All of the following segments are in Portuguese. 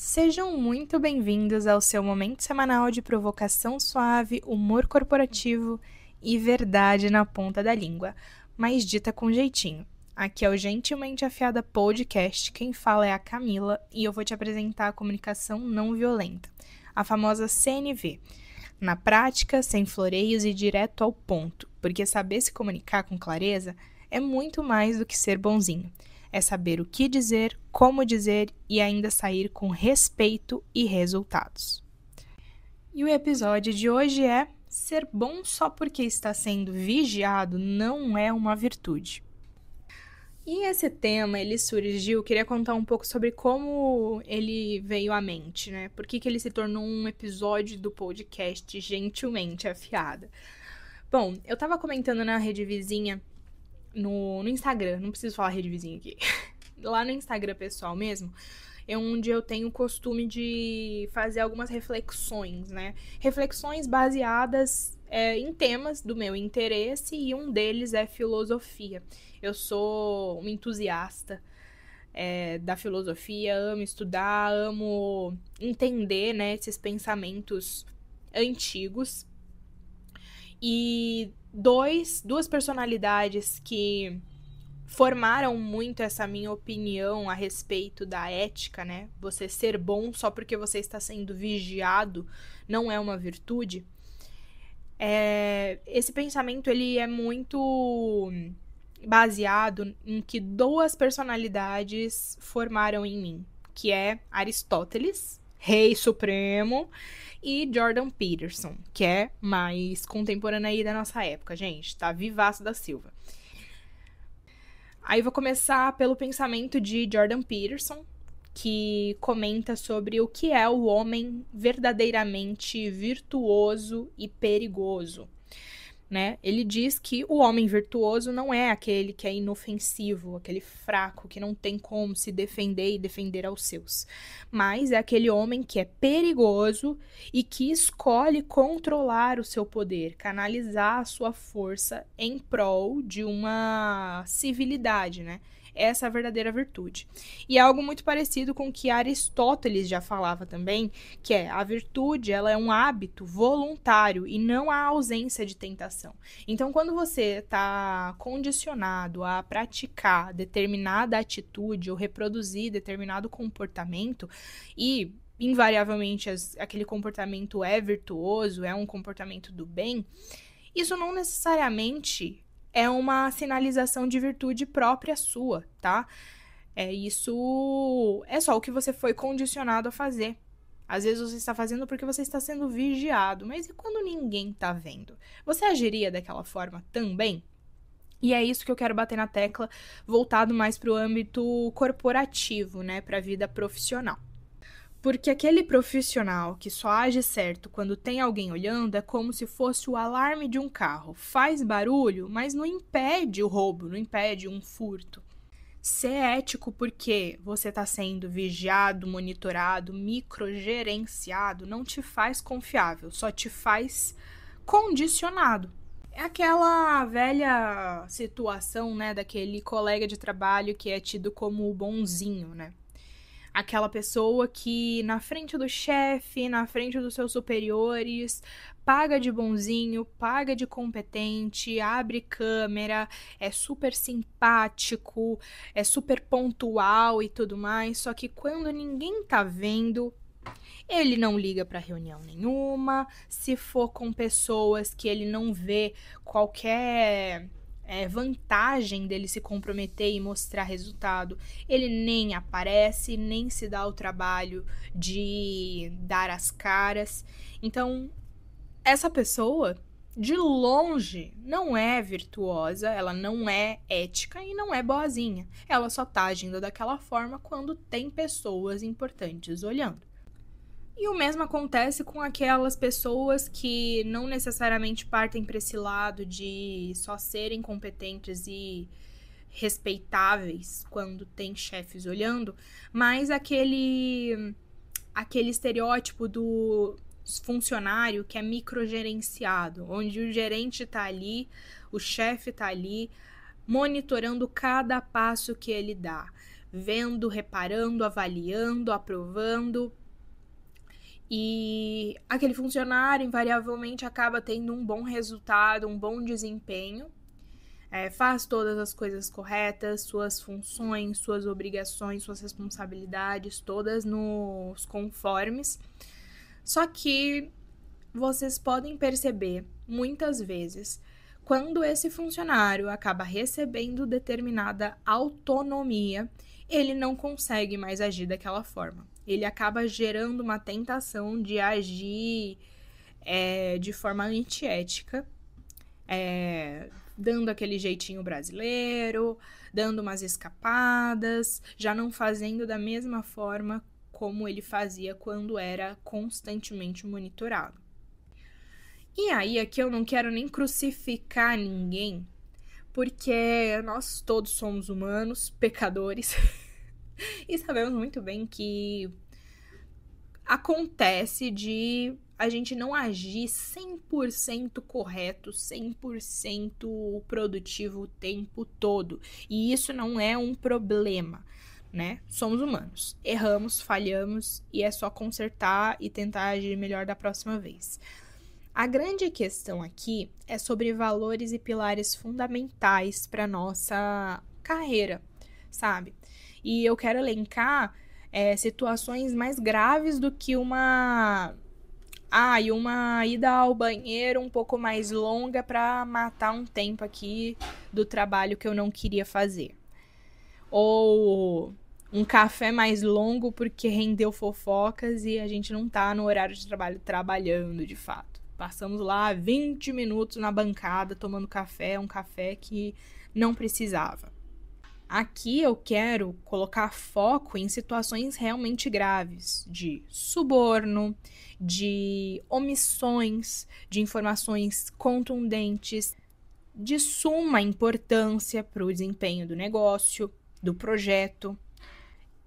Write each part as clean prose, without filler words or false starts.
Sejam muito bem-vindos ao seu momento semanal de provocação suave, humor corporativo e verdade na ponta da língua, mas dita com jeitinho. Aqui é o Gentilmente Afiada Podcast, quem fala é a Camila e eu vou te apresentar a comunicação não violenta, a famosa CNV. Na prática, sem floreios e direto ao ponto, porque saber se comunicar com clareza é muito mais do que ser bonzinho. É saber o que dizer, como dizer e ainda sair com respeito e resultados. E o episódio de hoje é: ser bom só porque está sendo vigiado não é uma virtude. E esse tema, ele surgiu, eu queria contar um pouco sobre como ele veio à mente, né? Por que ele se tornou um episódio do podcast Gentilmente Afiada. Bom, eu tava comentando na rede vizinha, no Instagram, não preciso falar rede vizinha aqui, lá no Instagram pessoal mesmo, onde eu tenho o costume de fazer algumas reflexões, né? Reflexões baseadas em temas do meu interesse e um deles é filosofia. Eu sou uma entusiasta da filosofia, amo estudar, amo entender, né, esses pensamentos antigos. E duas personalidades que formaram muito essa minha opinião a respeito da ética, né? Você ser bom só porque você está sendo vigiado não é uma virtude. Esse pensamento, ele é muito baseado em que duas personalidades formaram em mim, que é Aristóteles, rei supremo, e Jordan Peterson, que é mais contemporâneo aí da nossa época, gente, tá vivaço da Silva. Aí vou começar pelo pensamento de Jordan Peterson, que comenta sobre o que é o homem verdadeiramente virtuoso e perigoso, né? Ele diz que o homem virtuoso não é aquele que é inofensivo, aquele fraco que não tem como se defender e defender aos seus, mas é aquele homem que é perigoso e que escolhe controlar o seu poder, canalizar a sua força em prol de uma civilidade, né? Essa é a verdadeira virtude. E é algo muito parecido com o que Aristóteles já falava também, que é a virtude, ela é um hábito voluntário e não a ausência de tentação. Então, quando você está condicionado a praticar determinada atitude ou reproduzir determinado comportamento e invariavelmente aquele comportamento é virtuoso, é um comportamento do bem, isso não necessariamente é uma sinalização de virtude própria sua, tá? Isso é só o que você foi condicionado a fazer. Às vezes você está fazendo porque você está sendo vigiado, mas e quando ninguém está vendo? Você agiria daquela forma também? E é isso que eu quero bater na tecla, voltado mais para o âmbito corporativo, né, para a vida profissional. Porque aquele profissional que só age certo quando tem alguém olhando é como se fosse o alarme de um carro. Faz barulho, mas não impede o roubo, não impede um furto. Ser ético porque você está sendo vigiado, monitorado, microgerenciado, não te faz confiável, só te faz condicionado. É aquela velha situação, né, daquele colega de trabalho que é tido como o bonzinho, né? Aquela pessoa que na frente do chefe, na frente dos seus superiores, paga de bonzinho, paga de competente, abre câmera, é super simpático, é super pontual e tudo mais, só que quando ninguém tá vendo, ele não liga para reunião nenhuma. Se for com pessoas que ele não vê qualquer vantagem dele se comprometer e mostrar resultado, ele nem aparece, nem se dá o trabalho de dar as caras. Então, essa pessoa, de longe, não é virtuosa, ela não é ética e não é boazinha. Ela só tá agindo daquela forma quando tem pessoas importantes olhando. E o mesmo acontece com aquelas pessoas que não necessariamente partem para esse lado de só serem competentes e respeitáveis quando tem chefes olhando, mas aquele estereótipo do funcionário que é microgerenciado, onde o gerente está ali, o chefe está ali, monitorando cada passo que ele dá, vendo, reparando, avaliando, aprovando. E aquele funcionário invariavelmente acaba tendo um bom resultado, um bom desempenho, faz todas as coisas corretas, suas funções, suas obrigações, suas responsabilidades, todas nos conformes. Só que vocês podem perceber, muitas vezes, quando esse funcionário acaba recebendo determinada autonomia, ele não consegue mais agir daquela forma. Ele acaba gerando uma tentação de agir de forma antiética, dando aquele jeitinho brasileiro, dando umas escapadas, já não fazendo da mesma forma como ele fazia quando era constantemente monitorado. E aí, aqui eu não quero nem crucificar ninguém, porque nós todos somos humanos, pecadores, e sabemos muito bem que acontece de a gente não agir 100% correto, 100% produtivo o tempo todo. E isso não é um problema, né? Somos humanos, erramos, falhamos e é só consertar e tentar agir melhor da próxima vez. A grande questão aqui é sobre valores e pilares fundamentais para nossa carreira, sabe? E eu quero elencar situações mais graves do que uma ida ao banheiro um pouco mais longa para matar um tempo aqui do trabalho que eu não queria fazer. Ou um café mais longo porque rendeu fofocas e a gente não tá no horário de trabalho trabalhando de fato. Passamos lá 20 minutos na bancada tomando café, um café que não precisava. Aqui eu quero colocar foco em situações realmente graves, de suborno, de omissões, de informações contundentes, de suma importância para o desempenho do negócio, do projeto.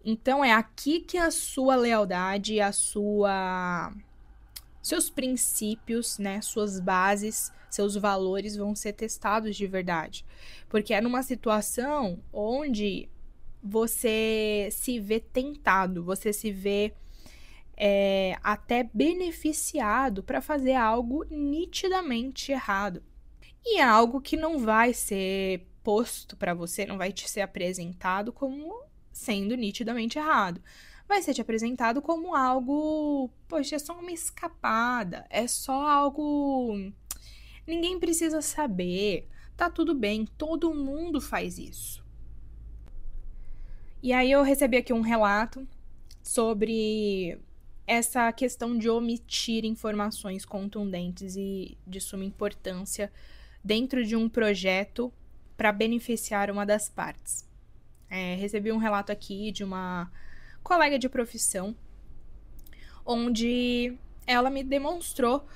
Então é aqui que a sua lealdade, seus princípios, né, suas bases, seus valores vão ser testados de verdade. Porque é numa situação onde você se vê tentado, você se vê até beneficiado para fazer algo nitidamente errado. E é algo que não vai ser posto para você, não vai te ser apresentado como sendo nitidamente errado. Vai ser te apresentado como algo, poxa, é só uma escapada, é só algo... Ninguém precisa saber, tá tudo bem, todo mundo faz isso. E aí eu recebi aqui um relato sobre essa questão de omitir informações contundentes e de suma importância dentro de um projeto para beneficiar uma das partes. Recebi um relato aqui de uma colega de profissão, onde ela me demonstrou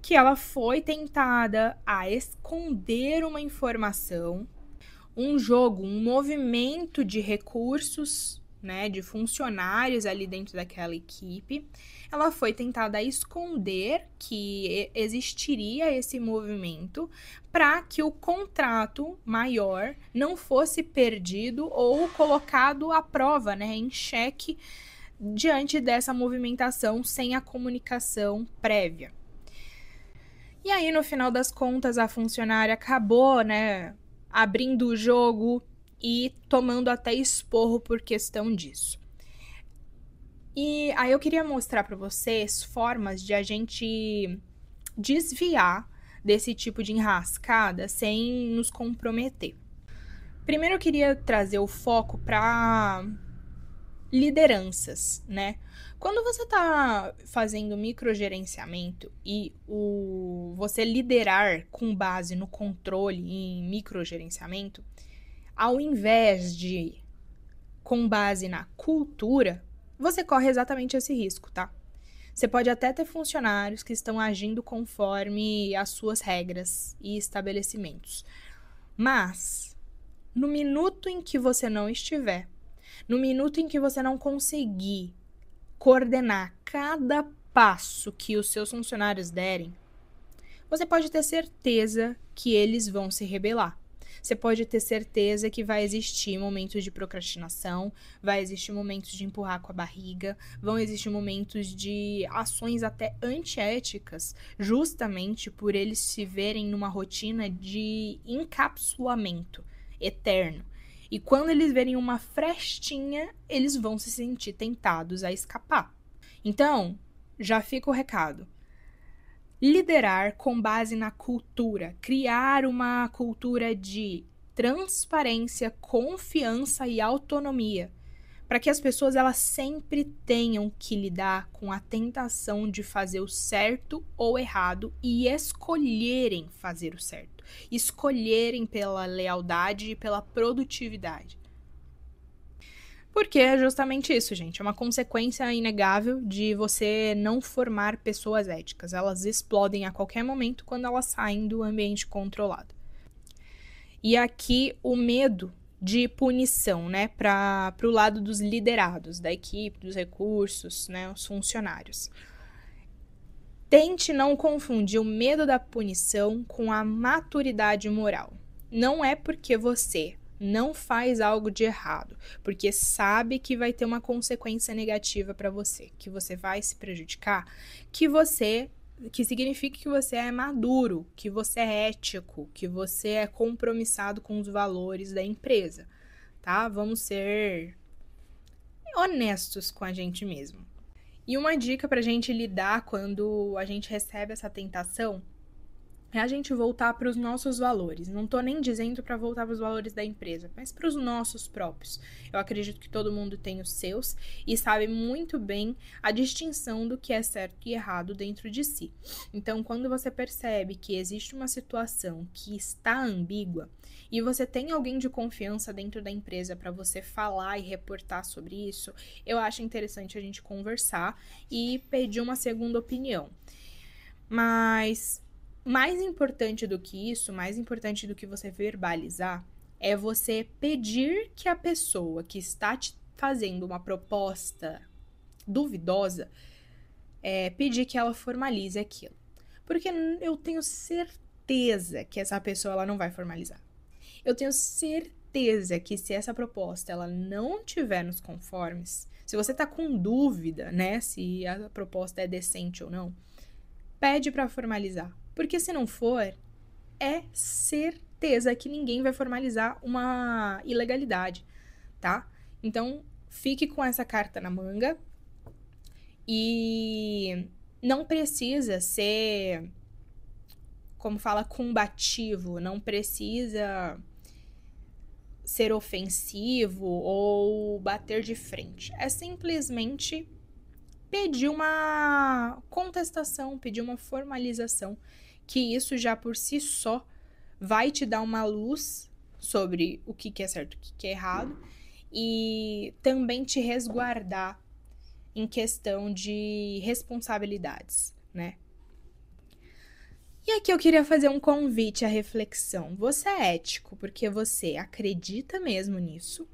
que ela foi tentada a esconder uma informação, um jogo, um movimento de recursos, né, de funcionários ali dentro daquela equipe. Ela foi tentada a esconder que existiria esse movimento para que o contrato maior não fosse perdido ou colocado à prova, né, em xeque diante dessa movimentação sem a comunicação prévia. E aí, no final das contas, a funcionária acabou, né, abrindo o jogo e tomando até esporro por questão disso. E aí eu queria mostrar para vocês formas de a gente desviar desse tipo de enrascada sem nos comprometer. Primeiro eu queria trazer o foco para lideranças, né? Quando você está fazendo microgerenciamento e você liderar com base no controle em microgerenciamento, ao invés de com base na cultura, você corre exatamente esse risco, tá? Você pode até ter funcionários que estão agindo conforme as suas regras e estabelecimentos. Mas, no minuto em que você não estiver, no minuto em que você não conseguir coordenar cada passo que os seus funcionários derem, você pode ter certeza que eles vão se rebelar. você pode ter certeza que vai existir momentos de procrastinação, vai existir momentos de empurrar com a barriga, vão existir momentos de ações até antiéticas, justamente por eles se verem numa rotina de encapsulamento eterno. E quando eles verem uma frestinha, eles vão se sentir tentados a escapar. Então, já fica o recado. Liderar com base na cultura, criar uma cultura de transparência, confiança e autonomia, para que as pessoas elas sempre tenham que lidar com a tentação de fazer o certo ou errado e escolherem fazer o certo, escolherem pela lealdade e pela produtividade. Porque é justamente isso, gente. É uma consequência inegável de você não formar pessoas éticas. Elas explodem a qualquer momento quando elas saem do ambiente controlado. E aqui o medo de punição, né, para o lado dos liderados, da equipe, dos recursos, né, os funcionários. Tente não confundir o medo da punição com a maturidade moral. Não é porque você não faz algo de errado, porque sabe que vai ter uma consequência negativa para você, que você vai se prejudicar, que significa que você é maduro, que você é ético, que você é compromissado com os valores da empresa, tá? Vamos ser honestos com a gente mesmo. E uma dica pra gente lidar quando a gente recebe essa tentação é a gente voltar para os nossos valores. Não tô nem dizendo para voltar para os valores da empresa, mas para os nossos próprios. Eu acredito que todo mundo tem os seus e sabe muito bem a distinção do que é certo e errado dentro de si. Então, quando você percebe que existe uma situação que está ambígua e você tem alguém de confiança dentro da empresa para você falar e reportar sobre isso, eu acho interessante a gente conversar e pedir uma segunda opinião. Mas mais importante do que isso, mais importante do que você verbalizar, é você pedir que a pessoa que está te fazendo uma proposta duvidosa, pedir que ela formalize aquilo. Porque eu tenho certeza que essa pessoa ela não vai formalizar. Eu tenho certeza que se essa proposta ela não tiver nos conformes, se você tá com dúvida, né, se a proposta é decente ou não, pede para formalizar. Porque se não for, é certeza que ninguém vai formalizar uma ilegalidade, tá? Então, fique com essa carta na manga e não precisa ser, como fala, combativo, não precisa ser ofensivo ou bater de frente. É simplesmente pedir uma contestação, pedir uma formalização, que isso já por si só vai te dar uma luz sobre o que é certo e o que é errado e também te resguardar em questão de responsabilidades, né? E aqui eu queria fazer um convite à reflexão. Você é ético porque você acredita mesmo nisso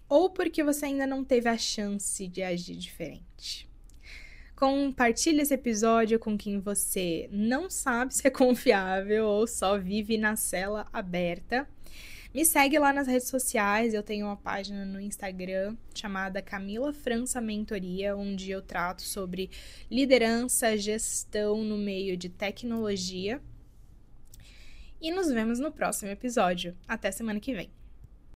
ou porque você ainda não teve a chance de agir diferente? Compartilhe esse episódio com quem você não sabe se é confiável ou só vive na cela aberta. Me segue lá nas redes sociais, eu tenho uma página no Instagram chamada Camila França Mentoria, onde eu trato sobre liderança, gestão no meio de tecnologia. E nos vemos no próximo episódio. Até semana que vem.